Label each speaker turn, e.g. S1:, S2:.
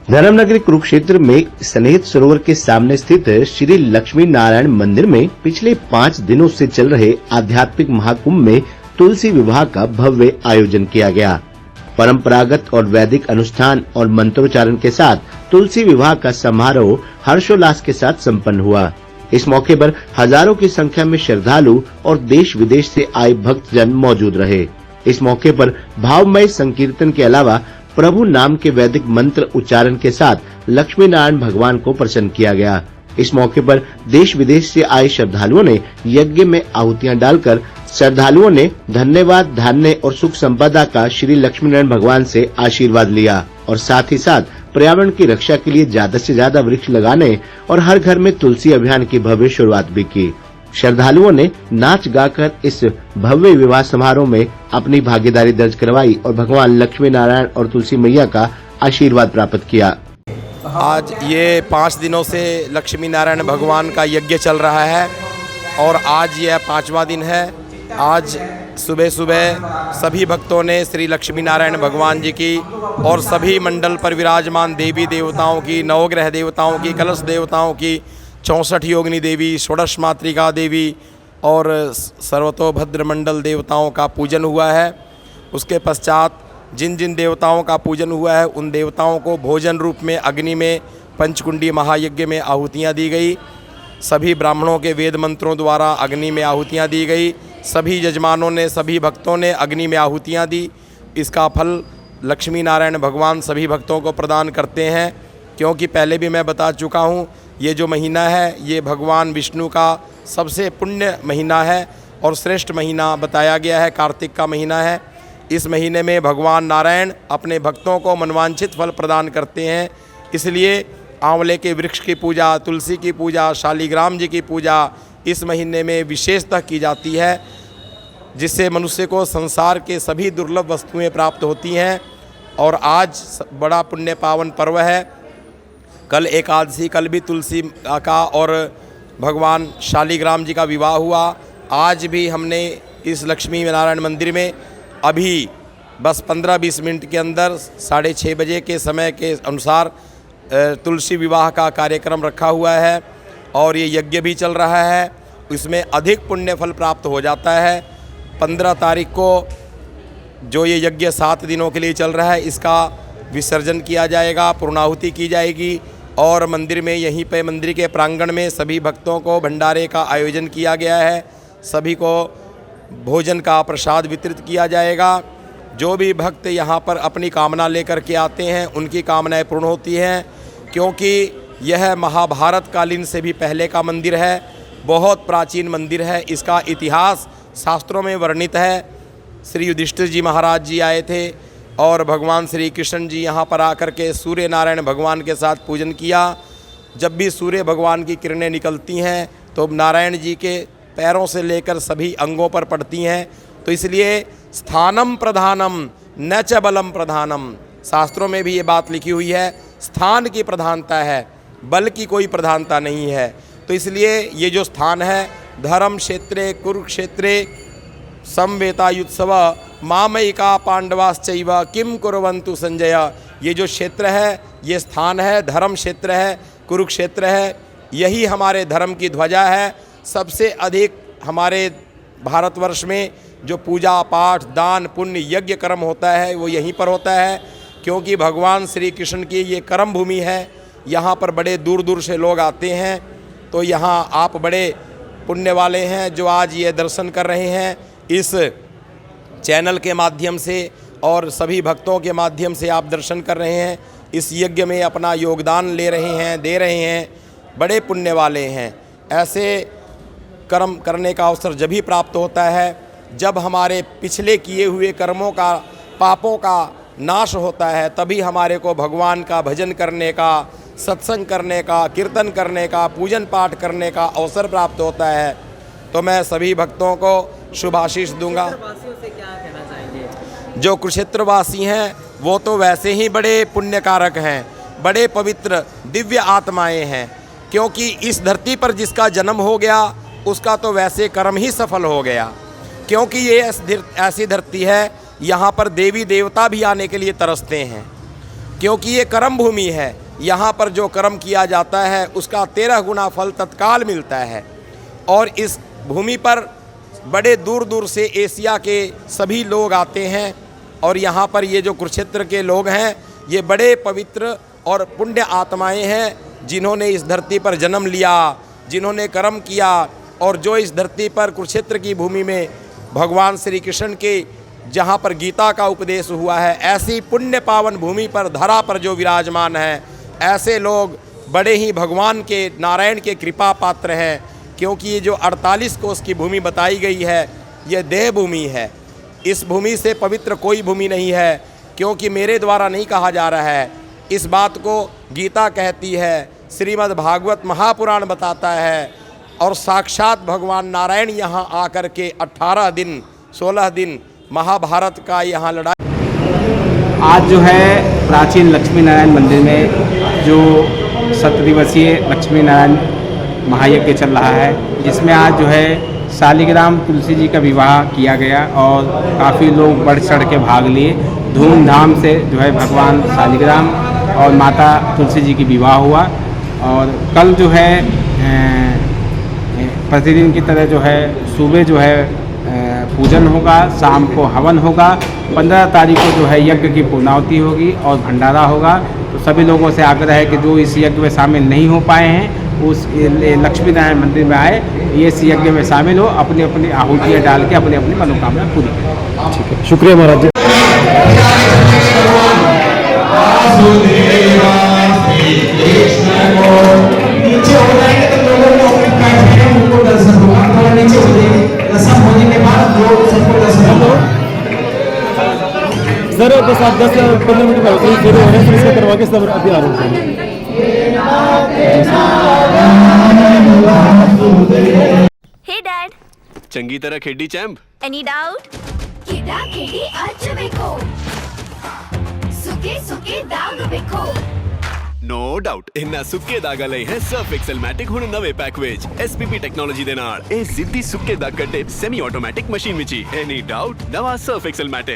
S1: धर्मनगरी कुरुक्षेत्र में स्नेहित सरोवर के सामने स्थित श्री लक्ष्मी नारायण मंदिर में पिछले 5 दिनों से चल रहे आध्यात्मिक महाकुंभ में तुलसी विवाह का भव्य आयोजन किया गया। परंपरागत और वैदिक अनुष्ठान और मंत्रोच्चारण के साथ तुलसी विवाह का समारोह हर्षोल्लास के साथ संपन्न हुआ। इस मौके पर हजारों की संख्या में श्रद्धालु और देश विदेश से आए भक्तजन मौजूद रहे। इस मौके पर भावमय संकीर्तन के अलावा प्रभु नाम के वैदिक मंत्र उच्चारण के साथ लक्ष्मी नारायण भगवान को प्रसन्न किया गया। इस मौके पर देश विदेश से आए श्रद्धालुओं ने यज्ञ में आहुतियां डालकर श्रद्धालुओं ने धन्यवाद, धान्य और सुख संपदा का श्री लक्ष्मी नारायण भगवान से आशीर्वाद लिया और साथ ही साथ पर्यावरण की रक्षा के लिए ज्यादा से ज्यादा वृक्ष लगाने और हर घर में तुलसी अभियान की भव्य शुरुआत भी की। श्रद्धालुओं ने नाच गाकर इस भव्य विवाह समारोह में अपनी भागीदारी दर्ज करवाई और भगवान लक्ष्मी नारायण और तुलसी मैया का आशीर्वाद प्राप्त किया।
S2: आज ये 5 दिनों से लक्ष्मी नारायण भगवान का यज्ञ चल रहा है और आज यह 5वां दिन है। आज सुबह सुबह सभी भक्तों ने श्री लक्ष्मी नारायण भगवान जी की और सभी मंडल पर विराजमान देवी देवताओं की, नवग्रह देवताओं की, कलश देवताओं की, 64 योगिनी देवी, षोडश मातृका देवी और सर्वतोभद्र मंडल देवताओं का पूजन हुआ है। उसके पश्चात जिन जिन देवताओं का पूजन हुआ है उन देवताओं को भोजन रूप में अग्नि में पंचकुंडी महायज्ञ में आहुतियाँ दी गई। सभी ब्राह्मणों के वेद मंत्रों द्वारा अग्नि में आहुतियाँ दी गई। सभी यजमानों ने, सभी भक्तों ने अग्नि में आहुतियाँ दी। इसका फल लक्ष्मी नारायण भगवान सभी भक्तों को प्रदान करते हैं, क्योंकि पहले भी मैं बता चुका हूँ ये जो महीना है ये भगवान विष्णु का सबसे पुण्य महीना है और श्रेष्ठ महीना बताया गया है। कार्तिक का महीना है। इस महीने में भगवान नारायण अपने भक्तों को मनवांछित फल प्रदान करते हैं। इसलिए आंवले के वृक्ष की पूजा, तुलसी की पूजा, शालिग्राम जी की पूजा इस महीने में विशेषतः की जाती है, जिससे मनुष्य को संसार के सभी दुर्लभ वस्तुएं प्राप्त होती हैं। और आज बड़ा पुण्य पावन पर्व है। कल एकादशी, कल भी तुलसी का और भगवान शालिग्राम जी का विवाह हुआ। आज भी हमने इस लक्ष्मी नारायण मंदिर में अभी बस 15-20 मिनट के अंदर 6:30 बजे के समय के अनुसार तुलसी विवाह का कार्यक्रम रखा हुआ है और ये यज्ञ भी चल रहा है। इसमें अधिक पुण्य फल प्राप्त हो जाता है। 15 तारीख को जो ये यज्ञ 7 दिनों के लिए चल रहा है इसका विसर्जन किया जाएगा, पूर्णाहुति की जाएगी और मंदिर में यहीं पे मंदिर के प्रांगण में सभी भक्तों को भंडारे का आयोजन किया गया है। सभी को भोजन का प्रसाद वितरित किया जाएगा। जो भी भक्त यहाँ पर अपनी कामना लेकर के आते हैं उनकी कामनाएं पूर्ण होती हैं, क्योंकि यह महाभारत कालीन से भी पहले का मंदिर है। बहुत प्राचीन मंदिर है। इसका इतिहास शास्त्रों में वर्णित है। श्री युधिष्ठिर जी महाराज जी आए थे और भगवान श्री कृष्ण जी यहाँ पर आकर के सूर्य नारायण भगवान के साथ पूजन किया। जब भी सूर्य भगवान की किरणें निकलती हैं तो नारायण जी के पैरों से लेकर सभी अंगों पर पड़ती हैं। तो इसलिए स्थानम प्रधानम न च बलम प्रधानम, शास्त्रों में भी ये बात लिखी हुई है। स्थान की प्रधानता है, बल की कोई प्रधानता नहीं है। तो इसलिए ये जो स्थान है, धर्म क्षेत्रे कुरुक्षेत्रे समवेतायुत्सव मामयिका पांडवाश्चैव किम कुर्वन्तु संजय, ये जो क्षेत्र है, ये स्थान है, धर्म क्षेत्र है, कुरुक्षेत्र है। यही हमारे धर्म की ध्वजा है। सबसे अधिक हमारे भारतवर्ष में जो पूजा पाठ, दान, पुण्य, यज्ञ कर्म होता है वो यहीं पर होता है, क्योंकि भगवान श्री कृष्ण की ये कर्म भूमि है। यहाँ पर बड़े दूर दूर से लोग आते हैं। तो यहाँ आप बड़े पुण्य वाले हैं जो आज ये दर्शन कर रहे हैं। इस चैनल के माध्यम से और सभी भक्तों के माध्यम से आप दर्शन कर रहे हैं, इस यज्ञ में अपना योगदान ले रहे हैं, दे रहे हैं, बड़े पुण्य वाले हैं। ऐसे कर्म करने का अवसर जब भी प्राप्त होता है जब हमारे पिछले किए हुए कर्मों का, पापों का नाश होता है, तभी हमारे को भगवान का भजन करने का, सत्संग करने का, कीर्तन करने का, पूजन पाठ करने का अवसर प्राप्त होता है। तो मैं सभी भक्तों को शुभ आशीष दूंगा। जो कुरुक्षेत्रवासी हैं वो तो वैसे ही बड़े पुण्यकारक हैं, बड़े पवित्र दिव्य आत्माएं हैं, क्योंकि इस धरती पर जिसका जन्म हो गया उसका तो वैसे कर्म ही सफल हो गया। क्योंकि ये ऐसी धरती है, यहाँ पर देवी देवता भी आने के लिए तरसते हैं। क्योंकि ये कर्म भूमि है। यहाँ पर जो कर्म किया जाता है उसका 13 गुना फल तत्काल मिलता है। और इस भूमि पर बड़े दूर दूर से एशिया के सभी लोग आते हैं। और यहाँ पर ये जो कुरुक्षेत्र के लोग हैं ये बड़े पवित्र और पुण्य आत्माएं हैं, जिन्होंने इस धरती पर जन्म लिया, जिन्होंने कर्म किया और जो इस धरती पर कुरुक्षेत्र की भूमि में भगवान श्री कृष्ण के जहाँ पर गीता का उपदेश हुआ है, ऐसी पुण्य पावन भूमि पर धरा पर जो विराजमान है, ऐसे लोग बड़े ही भगवान के नारायण के कृपा पात्र हैं। क्योंकि ये जो 48 कोस की भूमि बताई गई है ये देह भूमि है। इस भूमि से पवित्र कोई भूमि नहीं है, क्योंकि मेरे द्वारा नहीं कहा जा रहा है। इस बात को गीता कहती है, श्रीमद् भागवत महापुराण बताता है और साक्षात भगवान नारायण यहाँ आकर के 18 दिन 16 दिन महाभारत का यहाँ लड़ाई।
S3: आज जो है प्राचीन लक्ष्मी नारायण मंदिर में जो 7 दिवसीय लक्ष्मी नारायण महायज्ञ चल रहा है, जिसमें आज जो है शालिग्राम तुलसी जी का विवाह किया गया और काफ़ी लोग बढ़ चढ़ के भाग लिए। धूमधाम से जो है भगवान शालिग्राम और माता तुलसी जी की विवाह हुआ। और कल जो है प्रतिदिन की तरह जो है सुबह जो है पूजन होगा, शाम को हवन होगा, 15 तारीख को जो है यज्ञ की पूर्णाहुति होगी और भंडारा होगा। तो सभी लोगों से आग्रह है कि जो इस यज्ञ में शामिल नहीं हो पाए हैं उस लक्ष्मी नारायण मंदिर में आए, ये इस यज्ञ में शामिल हो, अपनी अपनी आहुतियाँ डाल के अपनी अपनी मनोकामना पूरी करें।
S4: ठीक है, शुक्रिया महाराज जी। सर बस आप 10-15 मिनट में शुरू हो रहे हैं, फिर इसको करवा के सब अभी आ रहे हैं।
S5: Hey Dad,
S6: चंगी तरह खेडी चैंप।
S5: any doubt?
S7: किदा केडी अच बेको सुके सुके दाग बेको
S6: नो डाउट इन्ना सुक्के दागा लई है सर्फ एक्सेलमैटिक हुण नवे पैक विच एसपीपी टेक्नोलॉजी दे नाल ए जिद्दी सुक्के दाग कट्टे semi automatic machine which he any doubt नवा सर्फ एक्सेलमैटिक।